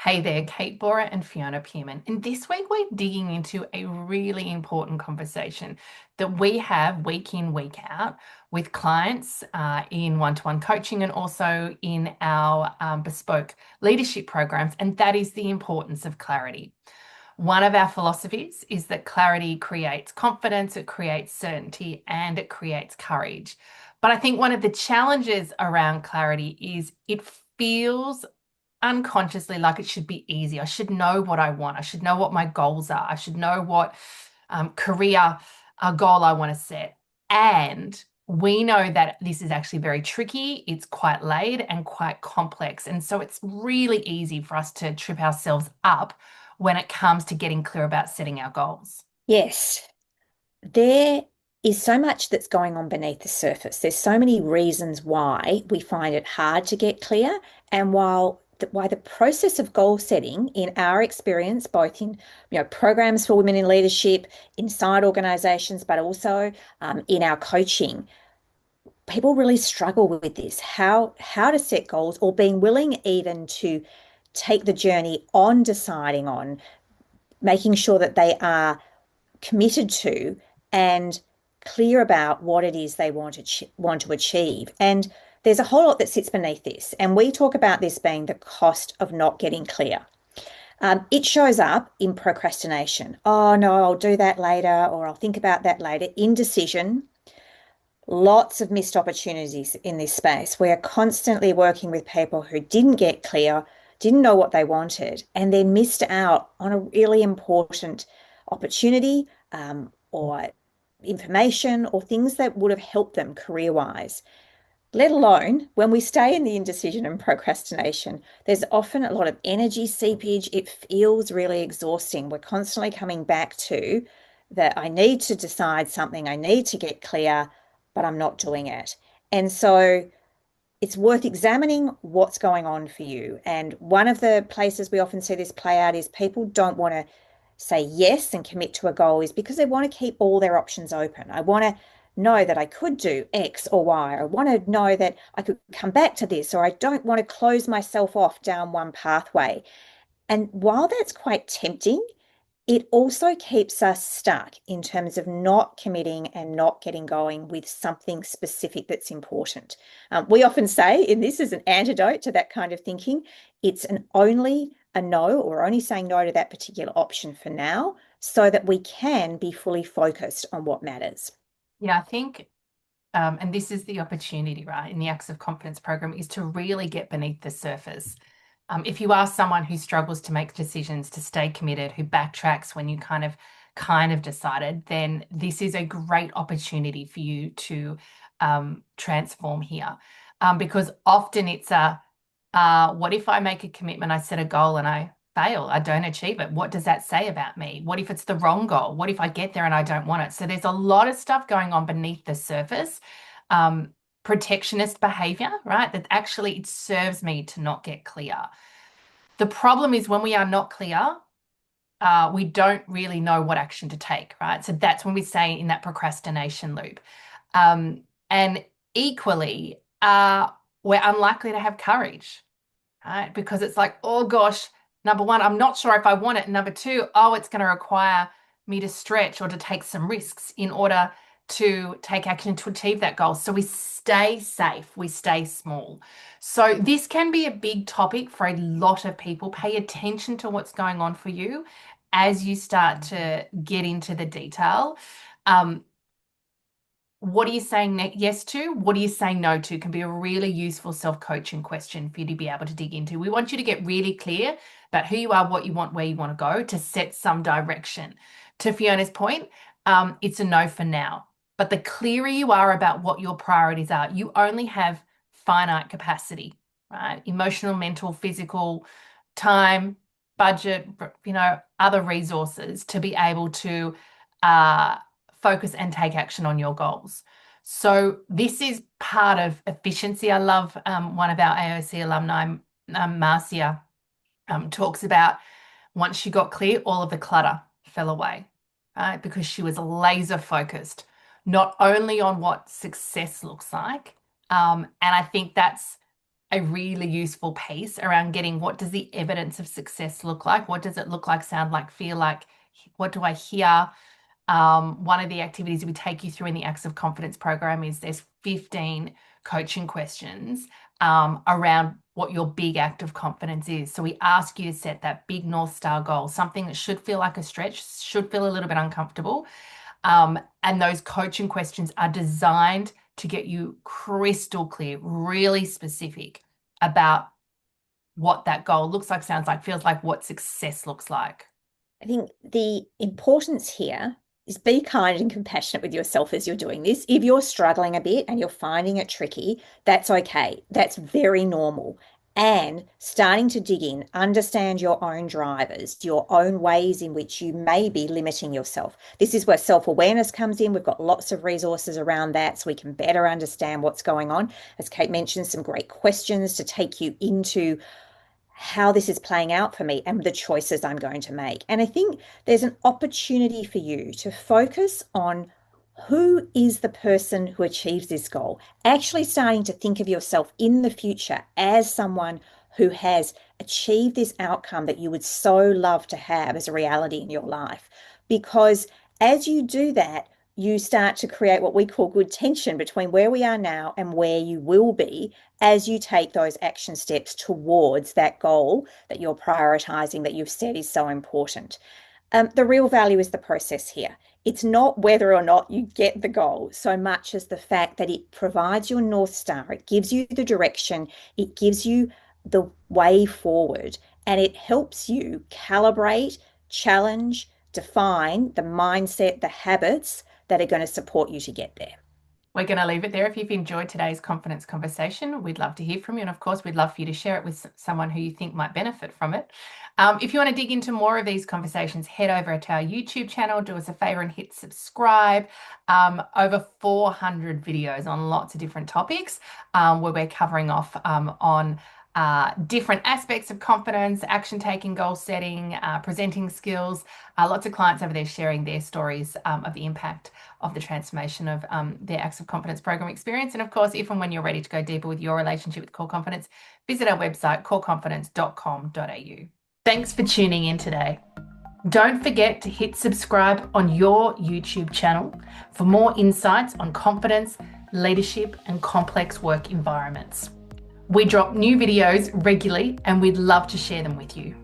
Hey there, Kate Bora and Fiona Pearman. And this week we're digging into a really important conversation that we have week in, week out with clients in one-to-one coaching and also in our bespoke leadership programs, and that is the importance of clarity. One of our philosophies is that clarity creates confidence, it creates certainty, and it creates courage. But I think one of the challenges around clarity is it feels unconsciously like it should be easy. I should know what I want. I should know what my goals are. I should know what career goal I want to set. And we know that this is actually very tricky. It's quite layered and quite complex. And so it's really easy for us to trip ourselves up when it comes to getting clear about setting our goals. Yes, there is so much that's going on beneath the surface. There's so many reasons why we find it hard to get clear. And why the process of goal setting, in our experience, both in programs for women in leadership, inside organizations, but also in our coaching, people really struggle with this. How to set goals or being willing even to take the journey on deciding on making sure that they are committed to and clear about what it is they want to achieve. And there's a whole lot that sits beneath this. And we talk about this being the cost of not getting clear. It shows up in procrastination. Oh, no, I'll do that later, or I'll think about that later. Indecision, lots of missed opportunities in this space. We are constantly working with people who didn't get clear, didn't know what they wanted, and then missed out on a really important opportunity or information or things that would have helped them career wise. Let alone when we stay in the indecision and procrastination, there's often a lot of energy seepage. It feels really exhausting. We're constantly coming back to that I need to decide something, I need to get clear, but I'm not doing it. And so it's worth examining what's going on for you. And one of the places we often see this play out is people don't want to say yes and commit to a goal is because they want to keep all their options open. I want to know that I could do X or Y. I want to know that I could come back to this, or I don't want to close myself off down one pathway. And while that's quite tempting, it also keeps us stuck in terms of not committing and not getting going with something specific that's important. We often say, and this is an antidote to that kind of thinking, it's an only a no or only saying no to that particular option for now so that we can be fully focused on what matters. Yeah, I think, and this is the opportunity, right, in the Acts of Confidence program, is to really get beneath the surface. If you are someone who struggles to make decisions, to stay committed, who backtracks when you kind of decided, then this is a great opportunity for you to transform here. Because often it's what if I make a commitment, I set a goal and I fail, I don't achieve it? What does that say about me? What if it's the wrong goal? What if I get there and I don't want it? So there's a lot of stuff going on beneath the surface. Protectionist behavior, right? That actually it serves me to not get clear. The problem is when we are not clear, we don't really know what action to take, right? So that's when we stay in that procrastination loop. And equally, we're unlikely to have courage, right? Because it's like, oh gosh, number one, I'm not sure if I want it. Number two, oh, it's going to require me to stretch or to take some risks in order to take action to achieve that goal. So we stay safe, we stay small. So this can be a big topic for a lot of people. Pay attention to what's going on for you as you start to get into the detail. Um, what are you saying yes to? What are you saying no to? Can be a really useful self-coaching question for you to be able to dig into. We want you to get really clear about who you are, what you want, where you want to go to set some direction. To Fiona's point, it's a no for now. But the clearer you are about what your priorities are, you only have finite capacity, right? Emotional, mental, physical, time, budget, other resources to be able to uh, focus and take action on your goals. So this is part of efficiency. I love one of our AOC alumni, Marcia, talks about once she got clear, all of the clutter fell away, right? Because she was laser focused, not only on what success looks like, and I think that's a really useful piece around getting what does the evidence of success look like? What does it look like, sound like, feel like? What do I hear? One of the activities we take you through in the Acts of Confidence program is there's 15 coaching questions around what your big act of confidence is. So we ask you to set that big North Star goal, something that should feel like a stretch, should feel a little bit uncomfortable. And those coaching questions are designed to get you crystal clear, really specific about what that goal looks like, sounds like, feels like, what success looks like. I think the importance here is be kind and compassionate with yourself as you're doing this. If you're struggling a bit and you're finding it tricky, that's okay. That's very normal. And starting to dig in, understand your own drivers, your own ways in which you may be limiting yourself. This is where self-awareness comes in. We've got lots of resources around that so we can better understand what's going on. As Kate mentioned, some great questions to take you into how this is playing out for me and the choices I'm going to make. And I think there's an opportunity for you to focus on who is the person who achieves this goal, actually starting to think of yourself in the future as someone who has achieved this outcome that you would so love to have as a reality in your life. Because as you do that, you start to create what we call good tension between where we are now and where you will be as you take those action steps towards that goal that you're prioritizing, that you've said is so important. The real value is the process here. It's not whether or not you get the goal so much as the fact that it provides your North Star. It gives you the direction, it gives you the way forward, and it helps you calibrate, challenge, define the mindset, the habits that are going to support you to get there. We're going to leave it there. If you've enjoyed today's confidence conversation, we'd love to hear from you. And of course, we'd love for you to share it with someone who you think might benefit from it. If you want to dig into more of these conversations, head over to our YouTube channel, do us a favor and hit subscribe. Over 400 videos on lots of different topics where we're covering off on different aspects of confidence, action taking, goal setting, presenting skills. Lots of clients over there sharing their stories of the impact of the transformation of their Acts of Confidence program experience. And of course, if and when you're ready to go deeper with your relationship with Core Confidence, visit our website, coreconfidence.com.au. Thanks for tuning in today. Don't forget to hit subscribe on your YouTube channel for more insights on confidence, leadership, and complex work environments. We drop new videos regularly and we'd love to share them with you.